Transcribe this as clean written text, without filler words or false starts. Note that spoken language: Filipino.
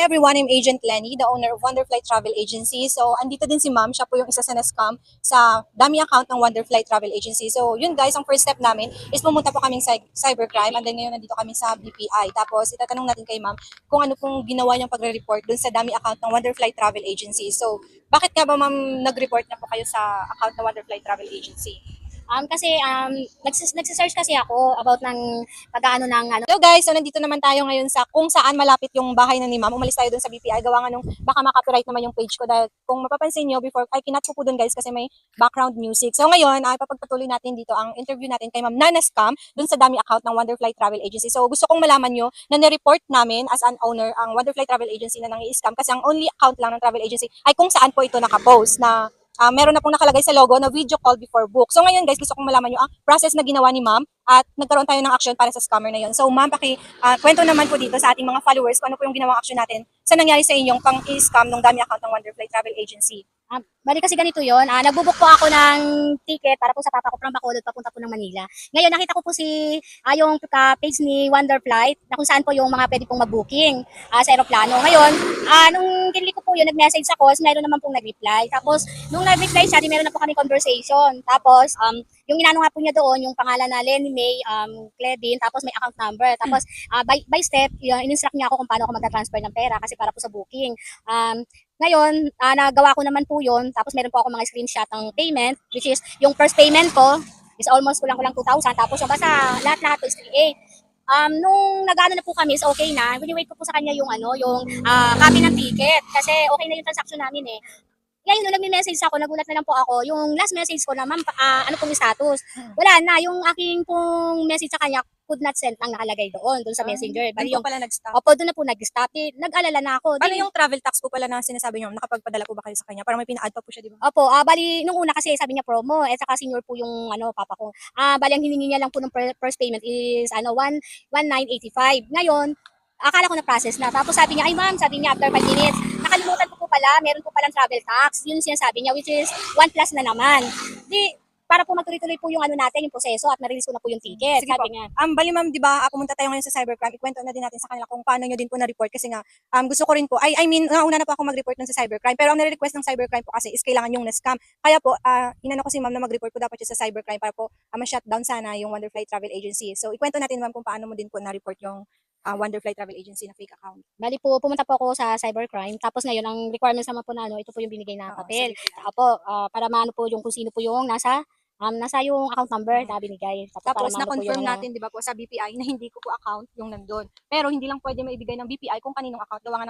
Hey everyone, I'm Agent Lenny, the owner of Wonderflight Travel Agency. So, andito din si ma'am. Siya po yung isa sa na-scam sa dummy account ng Wonderflight Travel Agency. So, yun guys, ang first step namin is pumunta po kaming cybercrime and then ngayon nandito kami sa BPI. Tapos, itatanong natin kay ma'am kung ano pong ginawa niyang pagre-report dun sa dummy account ng Wonderflight Travel Agency. So, bakit nga ba ma'am nag-report na po kayo sa account ng Wonderflight Travel Agency? Kasi nagsisearch kasi ako about ng pag-aano ng ano. Hello guys, so nandito naman tayo ngayon sa kung saan malapit yung bahay na ni ma'am. Umalis tayo dun sa BPI, gawa nga nung baka makapiright naman yung page ko dahil kung mapapansin nyo before, ay kinat ko po dun guys kasi may background music. So ngayon, ay papagpatuloy natin dito ang interview natin kay ma'am Nana Scam dun sa dummy account ng Wonderflight Travel Agency. So gusto kong malaman nyo na nireport namin as an owner ang Wonderflight Travel Agency na nangi-scam kasi ang only account lang ng travel agency ay kung saan po ito nakapost na meron na pong nakalagay sa logo na video call before book. So ngayon guys, gusto kong malaman nyo ang process na ginawa ni ma'am at nagkaroon tayo ng action para sa scammer na yun. So ma'am, kwento naman po dito sa ating mga followers kung ano po yung ginawang action natin sa nangyari sa inyong pang-scam ng dummy account ng Wonderflight Travel Agency. Bali kasi ganito yon, nagbubuk po ako ng ticket para po sa papa ko from Bacolod papunta po ng Manila. Ngayon nakita ko po yung page ni Wonderflight na kung saan po yung mga pwede pong mag-booking sa aeroplano. Ngayon, nung kinlik ko po yun, nag-message ako, meron naman pong nag-reply. Tapos, nung nag-reply siya, meron na po kami conversation. Tapos, yung inano nga po niya doon, yung pangalan na Lenny May Cledin, tapos may account number. Tapos, by step, in-instruct niya ako kung paano ako mag-transfer ng pera kasi para po sa booking. Ngayon, nagawa ko naman po yun. Tapos meron po ako mga screenshot ng payment, which is yung first payment ko is almost kulang-kulang 2,000. Tapos yung basta lahat-lahat po is 3,800. Nung nag-ano na po kami is okay na. Wini-wait ko po sa kanya yung copy ng ticket. Kasi okay na yung transaction namin eh. Ngayon, nung nag-message ako, nagulat na lang po ako. Yung last message ko na, ma'am, ano pong status? Wala na. Yung aking pong message sa kanya, could not send ang nakalagay doon sa messenger. Doon po pala nag-stop. Opo, doon na po nag-stop. Nag-alala na ako. Paano yung travel tax po pala na sinasabi nyo? Nakapagpadala po ba kayo sa kanya? Parang may pina-add pa po siya, di ba? Opo, bali nung una kasi sabi niya promo, saka senior po yung papa ko. Bali ang hiningi niya lang po ng first payment is 1,985. Ngayon, akala ko na process na. Tapos sabi niya, ay ma'am, sabi niya after 5 minutes, nakalimutan ko po pala, meron po palang travel tax. Yun sinasabi niya, which is 1 plus na naman. Di, para po magtuloy-tuloy po yung natin, yung proseso at ma-release ko na po yung ticket. Sige Sabi po. niya. Bali ma'am, di ba, pumunta tayo ngayon sa cybercrime. Ikwento na din natin sa kanila kung paano nyo din po na-report kasi nga, gusto ko rin po, I mean, nauna na po ako mag-report nun sa cybercrime. Pero ang nire-request ng cybercrime po kasi is kailangan yung na-scam. Kaya po, inano ko si ma'am na mag-report po dapat siya sa cybercrime para po ma-shutdown sana yung Wonderflight Travel Agency. So, ikwento natin ma'am kung paano mo din po na-report yung Wonderflight Travel Agency na fake account. Bali po, pumunta po ako sa cybercrime. Tapos ngayon, ang requirements naman po na ito po yung binigay na Oo, papel. sige. Opo, para maano po yung kung sino po yung nasa yung account number na binigay. Tapos para maano po na-confirm yung natin 'di ba po sa BPI na hindi ko po account yung nandun. Pero hindi lang pwede maibigay ng BPI kung kaninong account gawa nga ng